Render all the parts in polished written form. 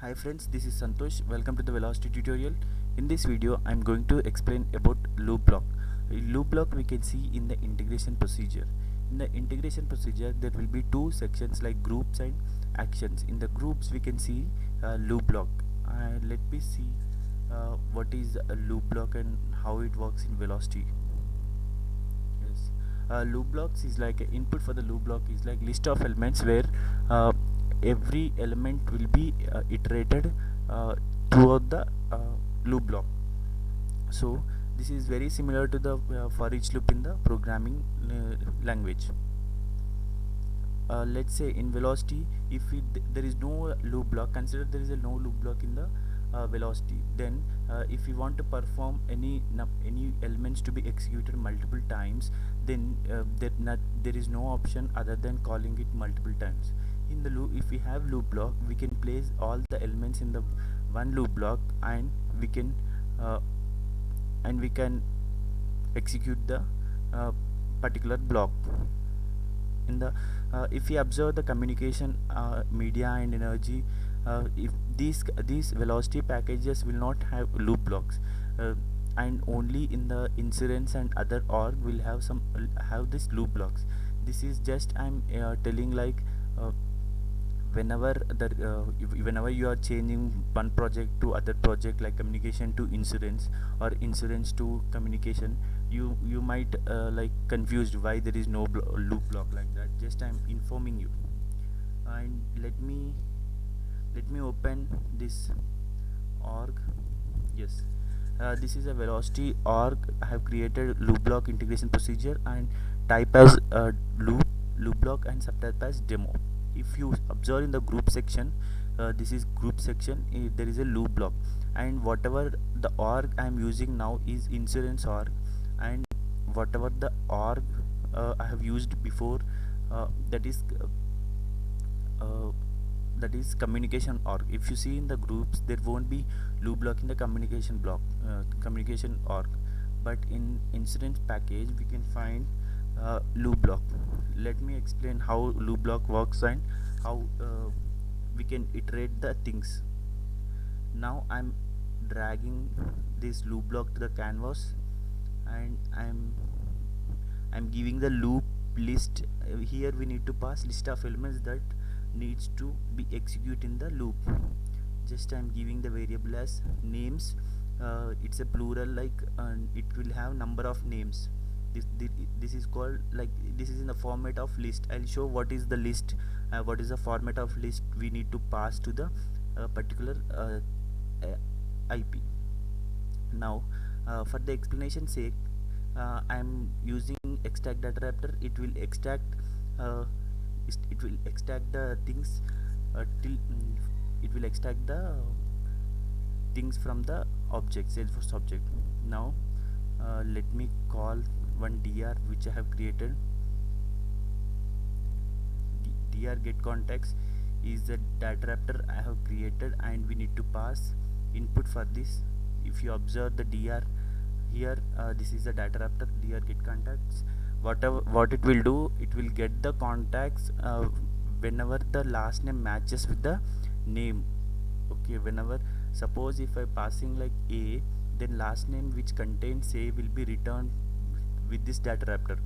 Hi friends, this is Santosh. Welcome to the Velocity tutorial. In this video, I am going to explain about loop block. Loop block we can see in the integration procedure. In the integration procedure, there will be two sections like groups and actions. In the groups, we can see loop block. Let me see what is a loop block and how it works in Velocity. Yes, loop blocks is like input for the loop block is like list of elements where uh, every element will be iterated throughout the loop block. So this is very similar to the for each loop in the programming language. Let's say in velocity, if there is no loop block, consider there is a no loop block in the velocity, then if you want to perform any elements to be executed multiple times, then there is no option other than calling it multiple times. In the loop, if we have loop block, we can place all the elements in the one loop block, uh, and we can execute the uh, particular block in the if we observe the communication media and energy, if these velocity packages will not have loop blocks, and only in the insurance and other org will have this loop blocks. This is just I'm telling like whenever whenever you are changing one project to other project, like communication to insurance or insurance to communication, you might like confused why there is no loop block like that. Just I'm informing you. And let me open this org. Yes, this is a velocity org. I have created loop block integration procedure and type as loop block and subtype as demo. If you observe in the group section, this is group section, there is a loop block, and whatever the org I am using now is insurance org, and whatever the org I have used before, uh, that is uh, that is communication org. If you see in the groups, there won't be loop block in the communication org, but in insurance package we can find loop block. Let me explain how loop block works and how we can iterate the things. Now I'm dragging this loop block to the canvas, and I'm giving the loop list. Here we need to pass list of elements that needs to be executed in the loop. Just I'm giving the variable as names. It's a plural, like it will have number of names. This is called, like, this is in the format of list. I'll show what is the list, what is the format of list we need to pass to the particular IP. Now for the explanation sake, I'm using extract data raptor. Uh, it will extract the things till it will extract the things from the object, Salesforce object. Now let me call one dr which I have created. Dr get context is the data raptor I have created, and we need to pass input for this. If you observe the dr here, this is the data raptor dr get contacts. What it will do, it will get the contacts whenever the last name matches with the name. Okay, whenever, suppose if I passing like a, then last name which contains a will be returned with this data raptor.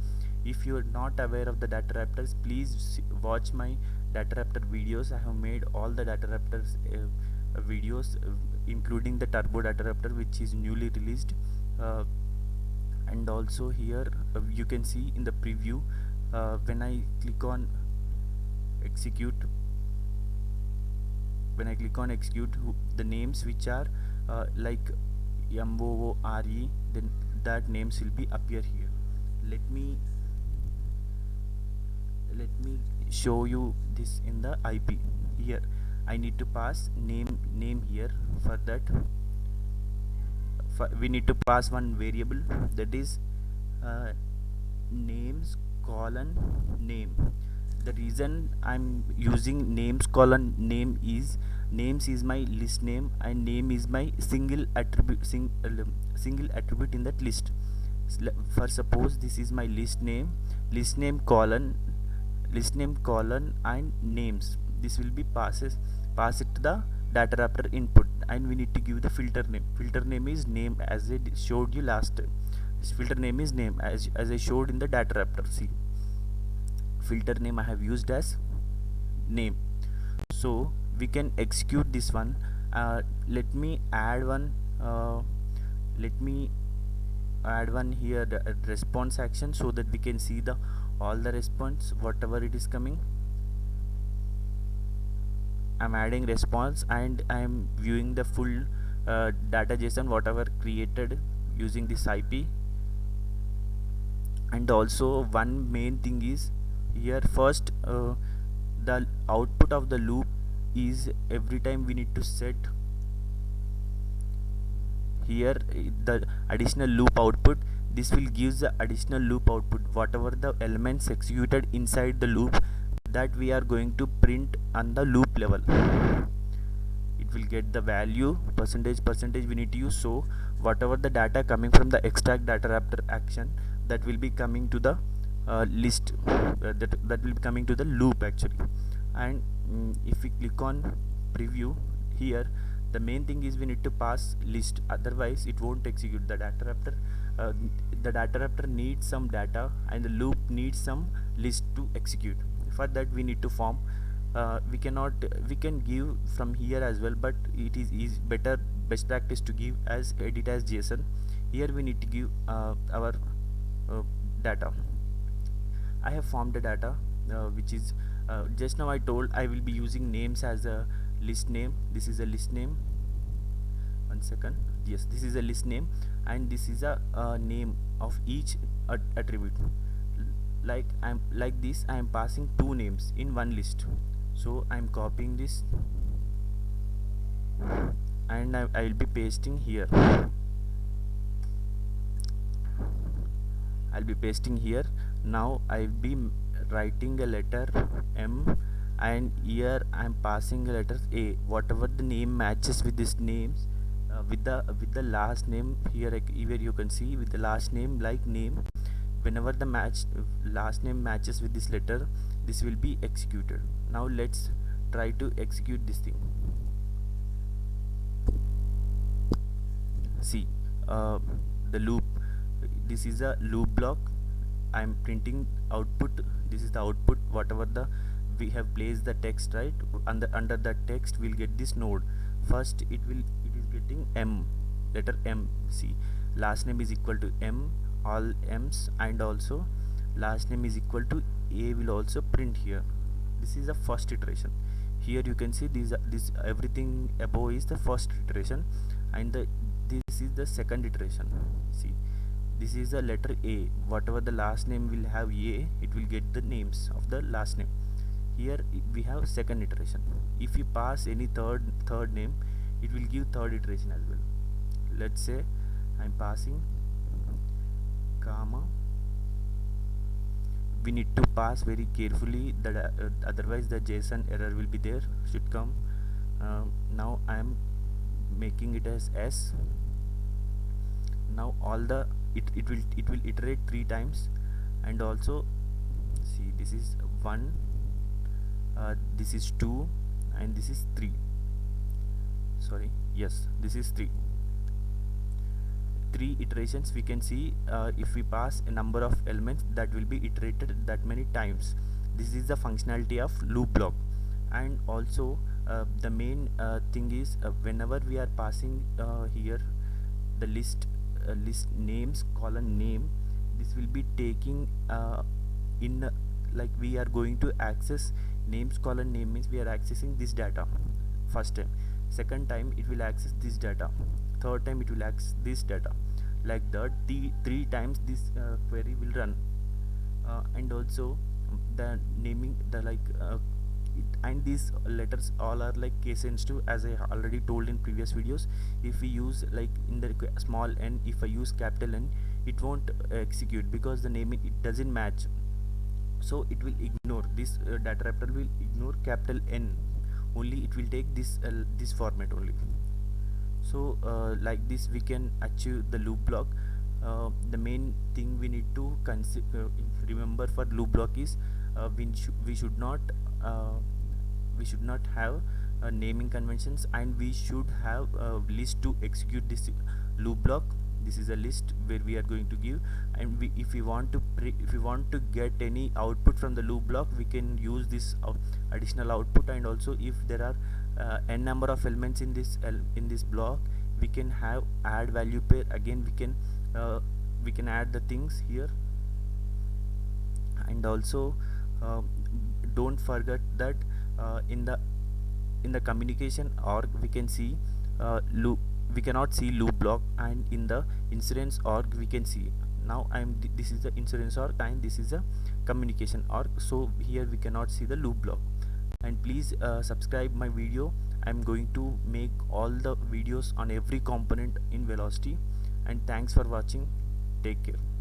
If you are not aware of the data raptors, please watch my data raptor videos. I have made all the data raptors videos, including the turbo data raptor which is newly released. And also here you can see in the preview, when I click on execute, the names which are like MOORE, then that names will be appear here. Let me show you this in the IP. Here I need to pass name here. For that, we need to pass one variable, that is names colon name. The reason I'm using names colon name is names is my list name, and name is my single attribute in that list. For suppose this is my list name colon and names. This will be pass it to the data wrapper input, and we need to give the filter name. Filter name is name, as I showed you last time. This filter name is name, as I showed in the data wrapper. See, filter name I have used as name. So we can execute this one. Let me add one. Let me add one here, the response action, so that we can see the all the response whatever it is coming. I'm adding response, and I'm viewing the full data JSON whatever created using this IP. And also one main thing is here, first the output of the loop is every time we need to set here the additional loop output. This will give the additional loop output, whatever the elements executed inside the loop, that we are going to print on the loop level. It will get the value percentage we need to use. So whatever the data coming from the extract data wrapper action, that will be coming to the list, that will be coming to the loop actually. And if we click on preview here, the main thing is we need to pass list, otherwise it won't execute the data wrapper. The data wrapper needs some data, and the loop needs some list to execute. For that we need to form, we can give from here as well, but it is better, best practice to give as edit as JSON. Here we need to give our data. I have formed the data, which is just now I told I will be using names as a list name. This is a list name. One second. Yes, this is a list name, and this is a name of each attribute. Like I'm passing two names in one list. So I'm copying this, and I will be pasting here. I'll be pasting here. Now I'll be writing a letter M, and here I'm passing a letter A. Whatever the name matches with this names, with the last name here, here you can see with the last name, like name. Whenever the last name matches with this letter, this will be executed. Now let's try to execute this thing. See, the loop, this is a loop block. I'm printing output. This is the output, whatever the we have placed the text, right? Under the text we'll get this node. First it is getting M, letter M. See, last name is equal to M, all M's, and also last name is equal to A will also print here. This is the first iteration. Here you can see this everything above is the first iteration, and this is the second iteration. See, this is the letter A. Whatever the last name will have A, it will get the names of the last name. Here we have second iteration. If you pass any third name, it will give third iteration as well. Let's say I'm passing comma. We need to pass very carefully, that otherwise the JSON error will be there, should come. Now I am making it as S. Now all the it will iterate 3 times, and also see, this is 1, this is 2, and this is 3. Sorry, yes, this is 3 iterations. We can see if we pass a number of elements, that will be iterated that many times. This is the functionality of loop block. And also the main thing is, whenever we are passing here the list names colon name, this will be taking in like we are going to access names colon name, means we are accessing this data first time. Second time it will access this data. Third time it will access this data. Like that, 3 times this query will run. And also the naming, the and these letters all are like case sensitive, as I already told in previous videos. If we use like in the small n, if I use capital N, it won't execute, because the naming it doesn't match. So it will ignore this, data wrapper will ignore capital N only. It will take this this format only. So like this we can achieve the loop block. The main thing we need to remember for loop block is we should not have naming conventions, and we should have a list to execute this loop block. This is a list where we are going to give, and if we want to if we want to get any output from the loop block, we can use this additional output. And also, if there are n number of elements in this block, we can have add value pair. Again, we can add the things here. And also, don't forget that in the communication org we can see loop, we cannot see loop block, and in the insurance org we can see. Now this is the insurance org and this is a communication org, so here we cannot see the loop block. And please subscribe my video. I'm going to make all the videos on every component in Velocity. And thanks for watching. Take care.